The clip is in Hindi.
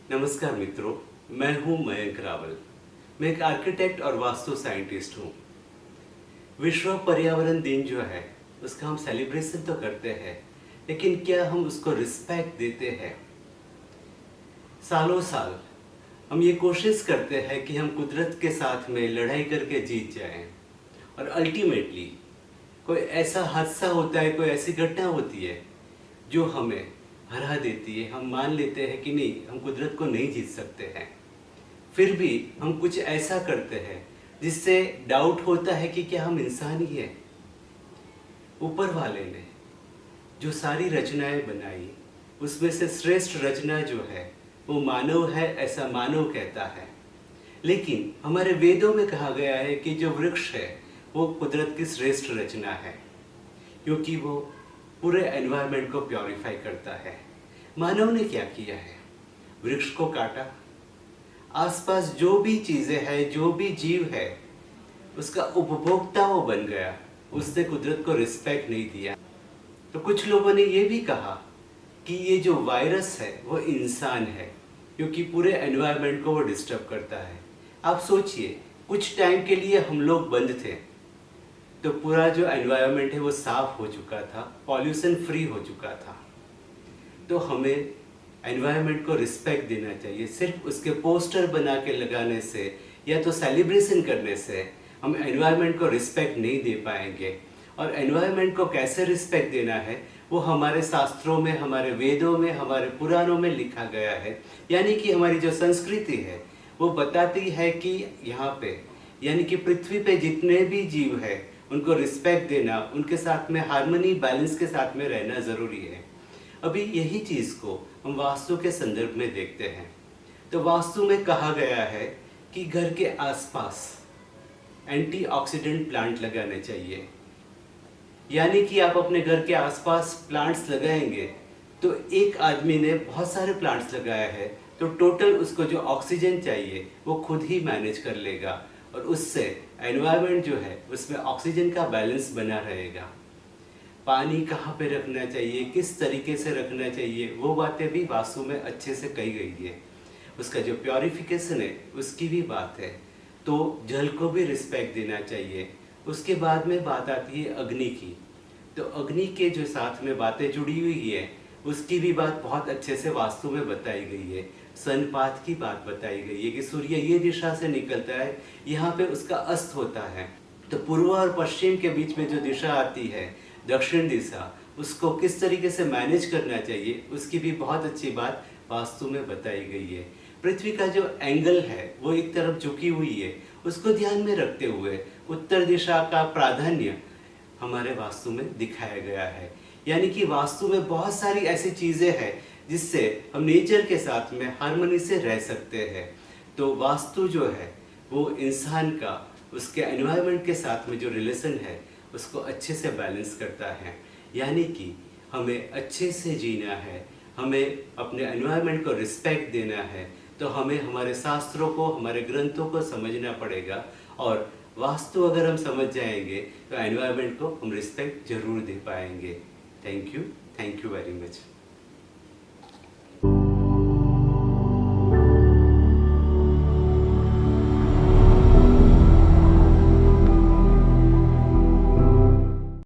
नमस्कार मित्रों, मैं हूं मयंक रावल। मैं एक आर्किटेक्ट और वास्तु साइंटिस्ट हूं। विश्व पर्यावरण दिन जो है उसका हम सेलिब्रेशन तो करते हैं, लेकिन क्या हम उसको रिस्पेक्ट देते हैं? सालों साल हम ये कोशिश करते हैं कि हम कुदरत के साथ में लड़ाई करके जीत जाएं, और अल्टीमेटली कोई ऐसा हादसा होता है, कोई ऐसी घटना होती है जो हमें हरा देती है। हम मान लेते हैं कि नहीं, हम कुदरत को नहीं जीत सकते हैं। फिर भी हम कुछ ऐसा करते हैं जिससे डाउट होता है कि क्या हम इंसान ही हैं। ऊपर वाले ने जो सारी रचनाएं बनाई, उसमें से श्रेष्ठ रचना जो है वो मानव है, ऐसा मानव कहता है। लेकिन हमारे वेदों में कहा गया है कि जो वृक्ष है वो कुदरत की श्रेष्ठ रचना है, क्योंकि वो पूरे एनवायरनमेंट को प्योरीफाई करता है। मानव ने क्या किया है? वृक्ष को काटा, आसपास जो भी चीजें हैं, जो भी जीव है, उसका उपभोक्ता वो बन गया। उसने कुदरत को रिस्पेक्ट नहीं दिया। तो कुछ लोगों ने ये भी कहा कि ये जो वायरस है वो इंसान है, क्योंकि पूरे एनवायरनमेंट को वो डिस्टर्ब करता है। आप सोचिए, कुछ टाइम के लिए हम लोग बंद थे तो पूरा जो एनवायरनमेंट है वो साफ हो चुका था, पॉल्यूशन फ्री हो चुका था। तो हमें एनवायरनमेंट को रिस्पेक्ट देना चाहिए। सिर्फ उसके पोस्टर बना के लगाने से या तो सेलिब्रेशन करने से हम एनवायरनमेंट को रिस्पेक्ट नहीं दे पाएंगे। और एनवायरनमेंट को कैसे रिस्पेक्ट देना है वो हमारे शास्त्रों में, हमारे वेदों में, हमारे पुराणों में लिखा गया है। यानी कि हमारी जो संस्कृति है वो बताती है कि यहाँ पे, यानी कि पृथ्वी पे जितने भी जीव है उनको रिस्पेक्ट देना, उनके साथ में हार्मनी, बैलेंस के साथ में रहना ज़रूरी है। अभी यही चीज़ को हम वास्तु के संदर्भ में देखते हैं। तो वास्तु में कहा गया है कि घर के आसपास एंटीऑक्सीडेंट प्लांट लगाने चाहिए। यानी कि आप अपने घर के आसपास प्लांट्स लगाएंगे तो एक आदमी ने बहुत सारे प्लांट्स लगाया है तो टोटल उसको जो ऑक्सीजन चाहिए वो खुद ही मैनेज कर लेगा, और उससे एनवायरनमेंट जो है उसमें ऑक्सीजन का बैलेंस बना रहेगा। पानी कहाँ पे रखना चाहिए, किस तरीके से रखना चाहिए, वो बातें भी वास्तु में अच्छे से कही गई है। उसका जो प्योरिफिकेशन है उसकी भी बात है। तो जल को भी रिस्पेक्ट देना चाहिए। उसके बाद में बात आती है अग्नि की। तो अग्नि के जो साथ में बातें जुड़ी हुई है उसकी भी बात बहुत अच्छे से वास्तु में बताई गई है। सनपात की बात बताई गई है कि सूर्य ये दिशा से निकलता है, यहाँ पे उसका अस्त होता है। तो पूर्व और पश्चिम के बीच में जो दिशा आती है, दक्षिण दिशा, उसको किस तरीके से मैनेज करना चाहिए उसकी भी बहुत अच्छी बात वास्तु में बताई गई है। पृथ्वी का जो एंगल है वो एक तरफ झुकी हुई है, उसको ध्यान में रखते हुए उत्तर दिशा का प्राधान्य हमारे वास्तु में दिखाया गया है। यानी कि वास्तु में बहुत सारी ऐसी चीज़ें हैं जिससे हम नेचर के साथ में हार्मनी से रह सकते हैं। तो वास्तु जो है वो इंसान का, उसके एनवायरनमेंट के साथ में जो रिलेशन है उसको अच्छे से बैलेंस करता है। यानी कि हमें अच्छे से जीना है, हमें अपने एनवायरनमेंट को रिस्पेक्ट देना है। तो हमें हमारे शास्त्रों को, हमारे ग्रंथों को समझना पड़ेगा, और वास्तु अगर हम समझ जाएंगे तो एनवायरनमेंट को हम रिस्पेक्ट जरूर दे पाएंगे। Thank you very much.